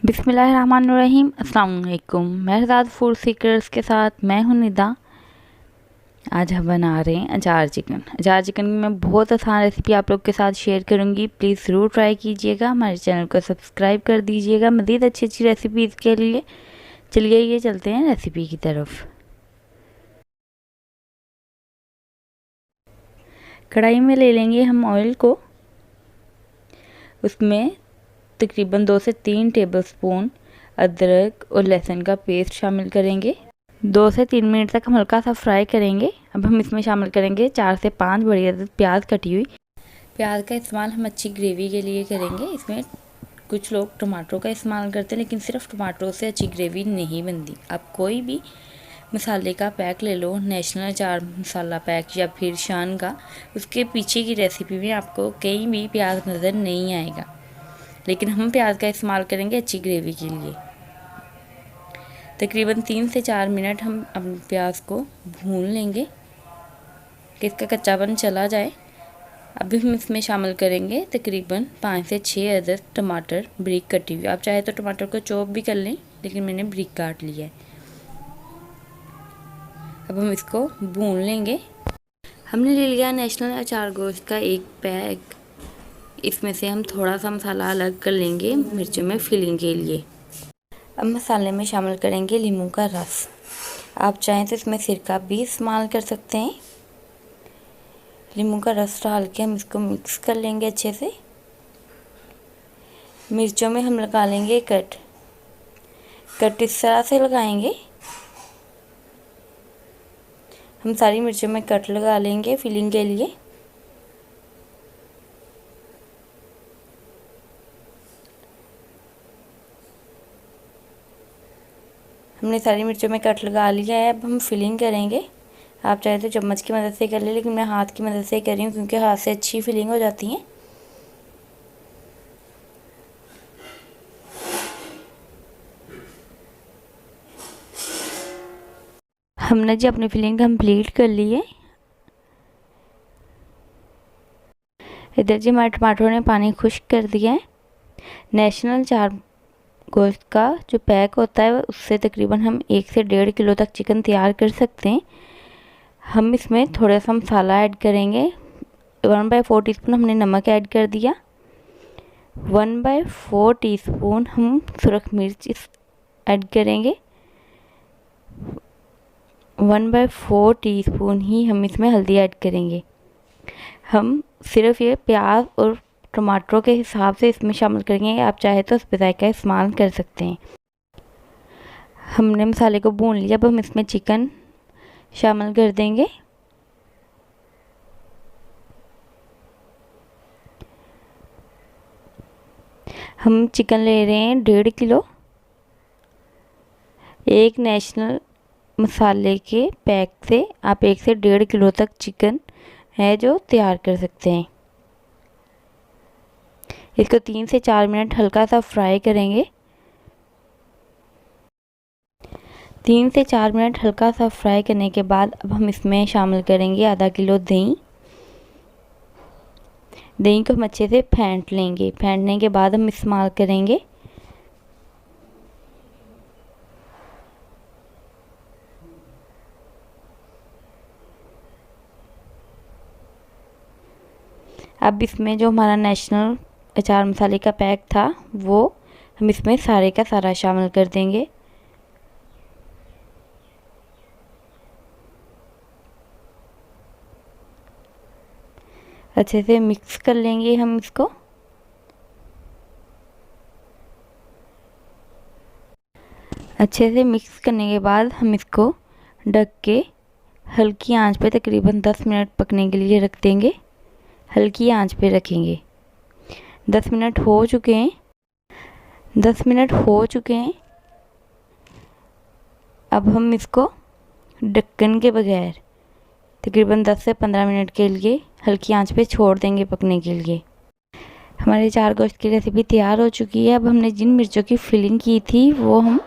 बिस्मिल्लाहिर्रहमानिर्रहीम। अस्सलाम वालेकुम। मेहरजाद फूड सीकर्स के साथ मैं हूं निदा। आज हम बना रहे हैं अचार चिकन। अचार चिकन की मैं बहुत आसान रेसिपी आप लोग के साथ शेयर करूंगी। प्लीज़ ज़रूर ट्राई कीजिएगा। हमारे चैनल को सब्सक्राइब कर दीजिएगा मज़ीद अच्छी रेसिपीज़ के लिए। चलिए ये चलते हैं रेसिपी की तरफ। कढ़ाई में ले लेंगे हम ऑयल को। उसमें तकरीबन 2 से 3 टेबलस्पून अदरक और लहसुन का पेस्ट शामिल करेंगे। 2 से 3 मिनट तक हम हल्का सा फ्राई करेंगे। अब हम इसमें शामिल करेंगे 4 से 5 बड़ी अदद प्याज कटी हुई। प्याज का इस्तेमाल हम अच्छी ग्रेवी के लिए करेंगे। इसमें कुछ लोग टमाटरों का इस्तेमाल करते हैं, लेकिन सिर्फ टमाटरों से अच्छी ग्रेवी नहीं बनती। आप कोई भी मसाले का पैक ले लो, नेशनल अचार मसाला पैक या फिर शान का, उसके पीछे की रेसिपी में आपको कहीं भी प्याज नज़र नहीं आएगा, लेकिन हम प्याज का इस्तेमाल करेंगे अच्छी ग्रेवी के लिए। तकरीबन 3 से 4 मिनट हम अपने प्याज को भून लेंगे कि इसका कच्चापन चला जाए। अभी हम इसमें शामिल करेंगे तकरीबन 5 से 6 अदद टमाटर ब्रिक कटी हुई। आप चाहे तो टमाटर को चॉप भी कर लें, लेकिन मैंने ब्रिक काट लिया है। अब हम इसको भून लेंगे। हमने ले लिया नेशनल अचार गोश्त का एक पैक। इसमें से हम थोड़ा सा मसाला अलग कर लेंगे मिर्चों में फिलिंग के लिए। अब मसाले में शामिल करेंगे नींबू का रस। आप चाहें तो इसमें सिरका भी इस्तेमाल कर सकते हैं। नींबू का रस डाल के हम इसको मिक्स कर लेंगे अच्छे से। मिर्चों में हम लगा लेंगे कट इस तरह से लगाएंगे। हम सारी मिर्चों में कट लगा लेंगे फिलिंग के लिए। हमने सारी मिर्चों में कट लगा लिया है। अब हम फिलिंग करेंगे। आप चाहे तो चम्मच की मदद से कर ले, लेकिन मैं हाथ की मदद से कर रही हूँ क्योंकि हाथ से अच्छी फिलिंग हो जाती है। हमने जी अपनी फिलिंग कंप्लीट कर ली है। इधर जी हमारे टमाटरों ने पानी खुश्क कर दिया है। नेशनल अचार गोश्त का जो पैक होता है उससे तकरीबन हम 1 से 1.5 किलो तक चिकन तैयार कर सकते हैं। हम इसमें थोड़ा सा मसाला ऐड करेंगे। 1/4 टीस्पून हमने नमक ऐड कर दिया। 1/4 टीस्पून हम सुरख मिर्च ऐड करेंगे। 1/4 टीस्पून ही हम इसमें हल्दी ऐड करेंगे। हम सिर्फ ये प्याज और टमाटरों के हिसाब से इसमें शामिल करेंगे। आप चाहे तो इस जायका का इस्तेमाल कर सकते हैं। हमने मसाले को भून लिया। अब हम इसमें चिकन शामिल कर देंगे। हम चिकन ले रहे हैं 1.5 किलो। एक नेशनल मसाले के पैक से आप 1 से 1.5 किलो तक चिकन है जो तैयार कर सकते हैं। इसको 3 से 4 मिनट हल्का सा फ्राई करेंगे। 3 से 4 मिनट हल्का सा फ्राई करने के बाद अब हम इसमें शामिल करेंगे आधा किलो दही। दही को हम अच्छे से फेंट लेंगे। फेंटने के बाद हम इस्तेमाल करेंगे अब इसमें जो हमारा नेशनल अचार मसाले का पैक था वो हम इसमें सारे का सारा शामिल कर देंगे। अच्छे से मिक्स कर लेंगे हम इसको। अच्छे से मिक्स करने के बाद हम इसको ढक के हल्की आंच पे तकरीबन 10 मिनट पकने के लिए रख देंगे। हल्की आंच पे रखेंगे। 10 मिनट हो चुके हैं। 10 मिनट हो चुके हैं। अब हम इसको ढक्कन के बगैर तकरीबन 10 से 15 मिनट के लिए हल्की आंच पे छोड़ देंगे पकने के लिए। हमारे अचार गोश्त की रेसिपी तैयार हो चुकी है। अब हमने जिन मिर्चों की फिलिंग की थी वो हम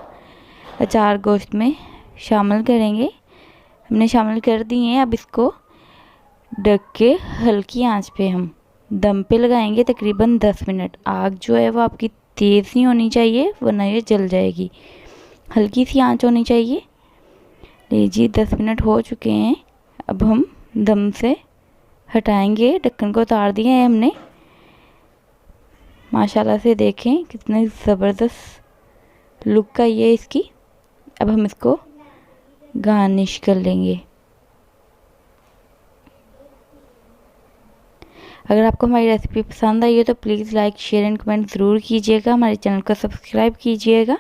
अचार गोश्त में शामिल करेंगे। हमने शामिल कर दी हैं। अब इसको ढक के हल्की आंच पे हम दम पे लगाएंगे तकरीबन 10 मिनट। आग जो है वो आपकी तेज़ नहीं होनी चाहिए वरना ये जल जाएगी, हल्की सी आंच होनी चाहिए। लीजिए 10 मिनट हो चुके हैं, अब हम दम से हटाएंगे। ढक्कन को उतार दिया है हमने। माशाल्लाह से देखें कितनी ज़बरदस्त लुक आई है इसकी। अब हम इसको गार्निश कर लेंगे। अगर आपको हमारी रेसिपी पसंद आई है तो please like share and comment ज़रूर कीजिएगा। हमारे चैनल को सब्सक्राइब कीजिएगा।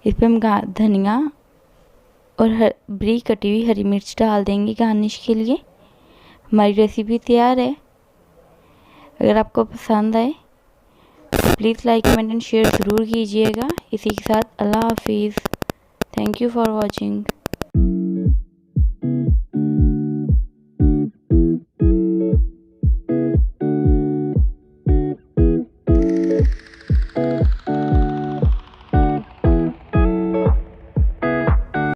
इस पर हम धनिया और बारीक कटी हुई हरी मिर्च डाल देंगे गार्निश के लिए। हमारी रेसिपी तैयार है। अगर आपको पसंद आए तो please like comment and share ज़रूर कीजिएगा। इसी के साथ अल्लाह हाफिज़। Thank you for watching.